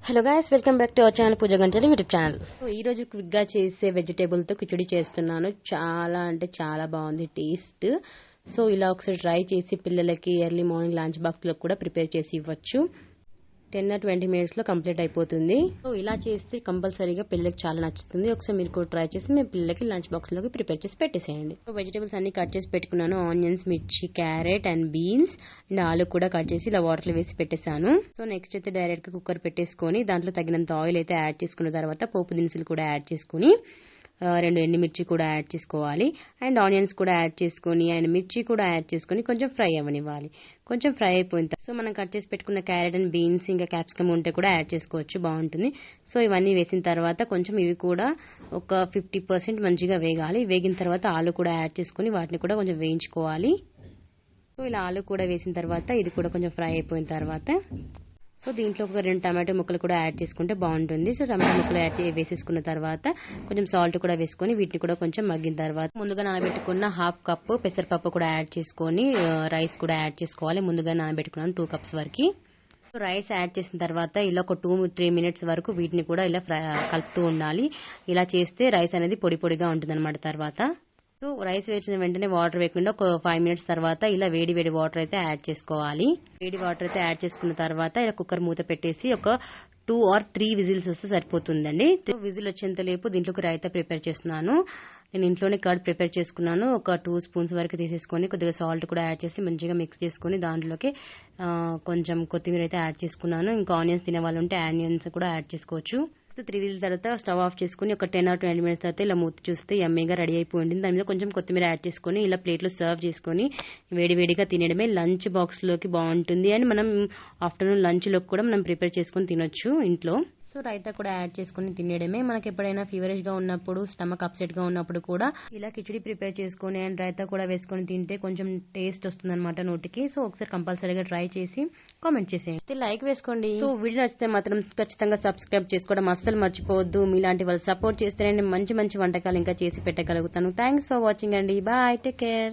Hello guys, welcome back to our channel Pooja గంటలు YouTube channel. So ఈ రోజు quick గా చేసే వెజిటేబుల్ తో కిచడి చేస్తున్నాను. చాలా అంటే చాలా బాగుంది టేస్ట్. సో ఇలా ఒకసారి ట్రై చేసి పిల్లలకి ఎర్లీ మార్నింగ్ లంచ్ బాక్స్ లో కూడా ప్రిపేర్ చేసి ఇవ్వచ్చు. 10 or 20 minutes లో కంప్లీట్ అయిపోతుంది. సో ఇలా చేస్తే కంపల్సరీగా పిల్లలకి చాలా నచ్చుతుంది. ఒకసారి మీరు కూడా ట్రై చేసి మీ పిల్లలకి లంచ్ బాక్స్ లోకి ప్రిపేర్ చేసి పెట్టేసేయండి. సో వెజిటేబుల్స్ అన్ని కట్ చేసి పెట్టుకున్నాను. ఆనియన్స్, మిర్చి, క్యారెట్ అండ్ బీన్స్ అండ్ ఆలు కూడా కట్ చేసి ఇలా వాటర్ లో వేసి పెట్టేశాను. సో నెక్స్ట్ అయితే డైరెక్ట్ గా కుక్కర్ పెట్టేసుకొని దాంట్లో తగినంత ఆయిల్ అయితే యాడ్ చేసుకున్న తర్వాత పోపు దినుసులు కూడా యాడ్ చేసుకుని 2 ఎండుమిర్చి కూడా యాడ్ చేసుకోవాలి. అండ్ ఆనియన్స్ కూడా యాడ్ చేసుకొని అండ్ మిర్చి కూడా యాడ్ చేసుకొని కొంచెం ఫ్రై అవ్వనివ్వాలి. కొంచెం ఫ్రై అయిపోయిన తర్వాత సో మనం కట్ చేసి పెట్టుకున్న క్యారెట్ అండ్ బీన్స్ ఇంకా క్యాప్సికమ్ ఉంటే కూడా యాడ్ చేసుకోవచ్చు, బాగుంటుంది. సో ఇవన్నీ వేసిన తర్వాత కొంచెం ఇవి కూడా ఒక 50% మంచిగా వేగాలి. వేగిన తర్వాత ఆలు కూడా యాడ్ చేసుకొని వాటిని కూడా కొంచెం వేయించుకోవాలి. సో ఇలా ఆలు కూడా వేసిన తర్వాత ఇది కూడా కొంచెం ఫ్రై అయిపోయిన తర్వాత సో దీంట్లో ఒక 2 టమాటో ముక్కలు కూడా యాడ్ చేసుకుంటే బాగుంటుంది. సో టమాటో ముక్కలు వేసేసుకున్న తర్వాత కొంచెం సాల్ట్ కూడా వేసుకొని వీటిని కూడా కొంచెం మగ్గిన తర్వాత ముందుగా నానబెట్టుకున్న 1/2 కప్పు పెసరపప్పు కూడా యాడ్ చేసుకొని రైస్ కూడా యాడ్ చేసుకోవాలి. ముందుగా నానబెట్టుకున్నాను 2 cups వరకు. రైస్ యాడ్ చేసిన తర్వాత ఇలా ఒక 2-3 minutes వరకు వీటిని కూడా ఇలా కలుపుతూ ఉండాలి. ఇలా చేస్తే రైస్ అనేది పొడి పొడిగా ఉంటుంది అనమాట. తర్వాత సో రైస్ వేసిన వెంటనే వాటర్ వేయకుండా ఒక 5 minutes తర్వాత ఇలా వేడి వేడి వాటర్ అయితే యాడ్ చేసుకోవాలి. వేడి వాటర్ అయితే యాడ్ చేసుకున్న తర్వాత ఇలా కుక్కర్ మూత పెట్టేసి ఒక 2 or 3 విజిల్స్ వస్తే సరిపోతుందండి. విజిల్ వచ్చేంత లేపు దీంట్లోకి రైతా ప్రిపేర్ చేస్తున్నాను. నేను ఇంట్లోనే కర్డ్ ప్రిపేర్ చేసుకున్నాను. ఒక 2 spoons వరకు తీసేసుకొని కొద్దిగా సాల్ట్ కూడా యాడ్ చేసి మంచిగా మిక్స్ చేసుకొని దాంట్లోకి కొంచెం కొత్తిమీర అయితే యాడ్ చేసుకున్నాను. ఇంకా ఆనియన్స్ తినే వాళ్ళు ఉంటే ఆనియన్స్ కూడా యాడ్ చేసుకోవచ్చు. 3 విజిల్స్ తర్వాత స్టవ్ ఆఫ్ చేసుకుని ఒక 10 or 20 minutes తర్వాత ఇలా మూత చూస్తే యమ్మీగా రెడీ అయిపోయింది. దాని మీద కొంచెం కొత్తిమీర యాడ్ చేసుకొని ఇలా ప్లేట్లో సర్వ్ చేసుకొని వేడివేడిగా తినడమే. లంచ్ బాక్స్ లోకి బాగుంటుంది అండ్ మనం ఆఫ్టర్నూన్ లంచ్ లోకి కూడా మనం ప్రిపేర్ చేసుకొని తినొచ్చు ఇంట్లో. సో రైతా కూడా యాడ్ చేసుకుని తినేయడమే. మనకి ఎప్పుడైనా ఫీవరిష్ గా ఉన్నప్పుడు, స్టమక్ అప్సెట్ గా ఉన్నప్పుడు కూడా ఇలా కిచడి ప్రిపేర్ చేసుకొని అండ్ రైతా కూడా వేసుకొని తింటే కొంచెం టేస్ట్ వస్తుంది అనమాట నోటికి. సో ఒకసారి కంపల్సరీగా ట్రై చేసి కామెంట్ చేసేయండి, లైక్ వేసుకోండి. సో వీడియో నచ్చితే మాత్రం ఖచ్చితంగా సబ్స్క్రైబ్ చేసుకోవడం అస్సలు మర్చిపోవద్దు. మీలాంటి వాళ్ళు సపోర్ట్ చేస్తేనే మంచి మంచి వంటకాలు ఇంకా చేసి పెట్టగలుగుతాను. థ్యాంక్స్ ఫర్ వాచింగ్ అండి. Bye, take care.